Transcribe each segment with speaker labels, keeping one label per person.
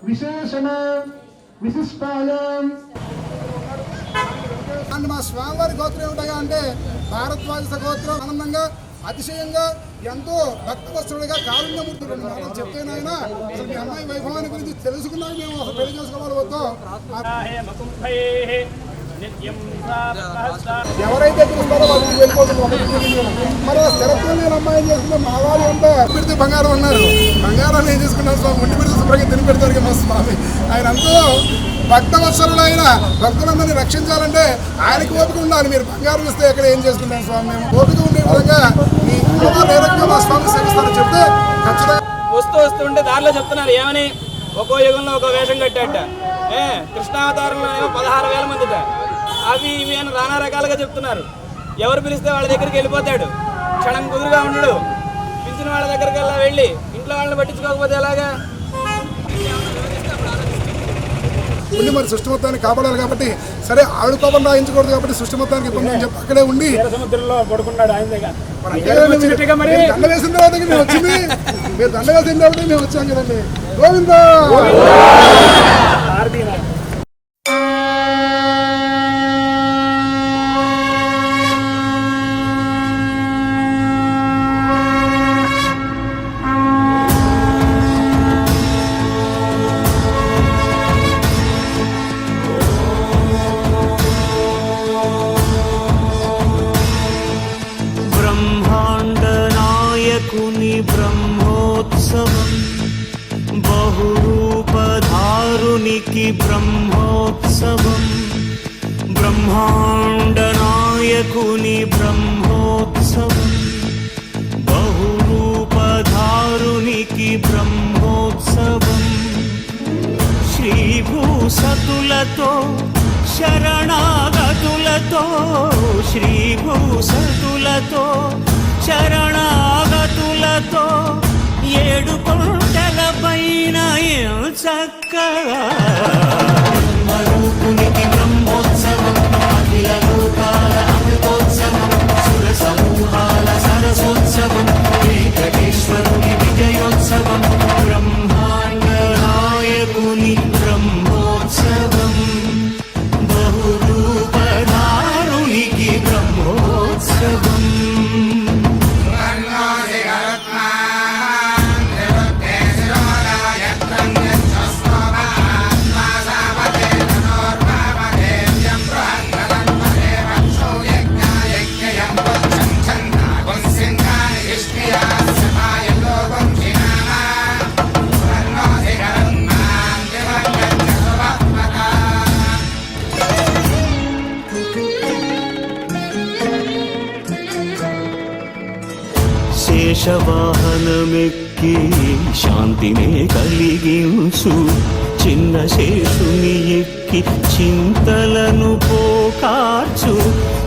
Speaker 1: విశేషణ విశిష్టాయ.
Speaker 2: మా స్వామివారి గోత్రం ఏమిటగా అంటే భారద్వాజ గోత్రం. ఆనందంగా అతిశయంగా ఎంతో భక్తవత్సరుడిగా కారుణ్యమూర్తి చెప్తేనైనా అసలు మీ అమ్మాయి వైభవాన్ని గురించి తెలుసుకున్నాక మేము అసలు పెళ్లి చేసుకోవాలి వద్దో. ఎవరైతే చూస్తారో వాళ్ళకి వెళ్ళిపోతుంది. మరి స్థిరత్వం నేను అమ్మాయిని చేసుకుంటే మా వాళ్ళు అంతా పెడితే బంగారం అన్నారు. బంగారాన్ని ఏం చేసుకున్నారు స్వామి? ఉండి పెడితే శుభ్రంగా తిని పెడతారు మా స్వామి. ఆయన ఎంతో భక్తవత్సరుడు. ఆయన భక్తులందరినీ రక్షించాలంటే ఆయనకి ఓపిక ఉండాలి. మీరు బంగారం ఇస్తే ఎక్కడ ఏం చేసుకుంటాం స్వామి? మేము ఓపిక ఉండే విధంగా మీ నేరంగా మా స్వామి సేవిస్తారని చెప్తే ఖచ్చితంగా
Speaker 3: వస్తుంటే దారిలో చెప్తున్నారు ఏమని, ఒక్కో యుగంలో ఒక వేషం కట్టాట. కృష్ణావతారంలో 16,000 మందిట. అవి ఇవి అని నానా రకాలుగా చెప్తున్నారు. ఎవరు పిలిస్తే వాళ్ళ దగ్గరికి వెళ్ళిపోతాడు. క్షణం కుదురుగా ఉండడు. పిలిచిన వాళ్ళ దగ్గరికి వెళ్ళి ఇంట్లో వాళ్ళని పట్టించుకోకపోతే ఎలాగా?
Speaker 2: ఉండి మరి సృష్టి మొత్తాన్ని కాపాడాలి కాబట్టి సరే ఆవిడ కోపం రాయించకూడదు కాబట్టి సృష్టి మొత్తానికి ఇబ్బంది చెప్పి అక్కడే ఉండి
Speaker 3: సముద్రంలో పడుకున్నాడు ఆయన దగ్గర.
Speaker 2: దండ వేసిన తర్వాత మేము వచ్చింది. మీరు దండ వేసిన తర్వాత మేము వచ్చాం కదండి. గోవిందా
Speaker 4: బ్రహ్మోత్సవం బహురూపధారునికి బ్రహ్మోత్సవం బ్రహ్మాండ నాయకుని బ్రహ్మోత్సవం బహురూపధారునికి బ్రహ్మోత్సవం శ్రీభూసతులతో శరణాగతులతో శ్రీభూసతులతో శరణాగతులతో 7 కొండల పైన చక్కగా బ్రహ్మరూపునికి బ్రహ్మోత్సవం అఖిల లోకాల అమృతోత్సవం సుర సమూహాల సరసోత్సవం వెంకటేశ్వరుని విజయోత్సవం బ్రహ్మాండ నాయకుని బ్రహ్మోత్సవం బహురూపధారునికి బ్రహ్మోత్సవం శేషవాహనమెక్కి శాంతినే కలిగించు చిన్న శేషుని ఎక్కి చింతలను పోకార్చు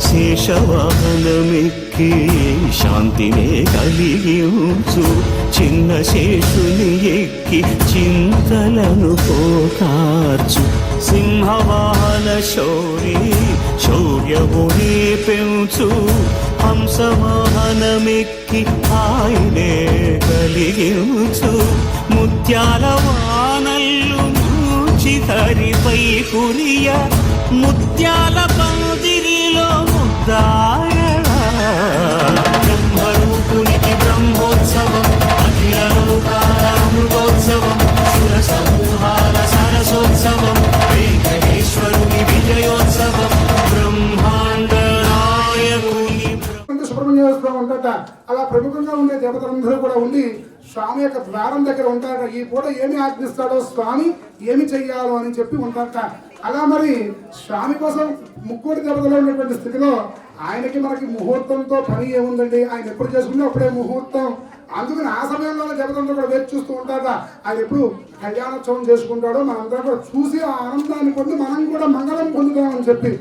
Speaker 4: శేషవాహనమెక్కి శాంతినే కలిగించు చిన్న శేషుని ఎక్కి చింతలను పోకార్చు సింహవాహన శౌర్యమునే పెంచు హంసవాహనమెక్కి ఆయనే కలిగించు ముత్యాల వానల్లు మూచి హరిపై కురియ ముత్యాల పందిరిలో ముద్దాయ బ్రహ్మరూపునికి బ్రహ్మోత్సవం అఖిల లోకాల అమృతోత్సవం సుర సమూహాల సరసోత్సవం వెంకటేశ్వరుని విజయోత్సవం బ్రహ్మాండ నాయకుని
Speaker 2: సుబ్రహ్మణ్యేశ్వరం ఉంటాట. అలా ప్రముఖంగా ఉండే దేవతలందరూ కూడా ఉండి స్వామి యొక్క ద్వారం దగ్గర ఉంటారట. ఈ పూట ఏమి ఆజ్ఞిస్తాడో స్వామి ఏమి చెయ్యాలో అని చెప్పి ఉంటారట. అలా మరి స్వామి కోసం ముక్కోటి దేవతలో ఉన్నటువంటి స్థితిలో ఆయనకి మనకి ముహూర్తంతో పని ఏముందండి? ఆయన ఎప్పుడు చేసుకుంటే అప్పుడే ముహూర్తం. అందుకని ఆ సమయంలోనే దేవతలంతా కూడా వేచి చూస్తూ ఉంటారట. ఆయన ఎప్పుడు కళ్యాణోత్సవం చేసుకుంటాడో మనందరం కూడా చూసి ఆ ఆనందాన్ని పొంది మనం కూడా మంగళం పొందుతామని చెప్పి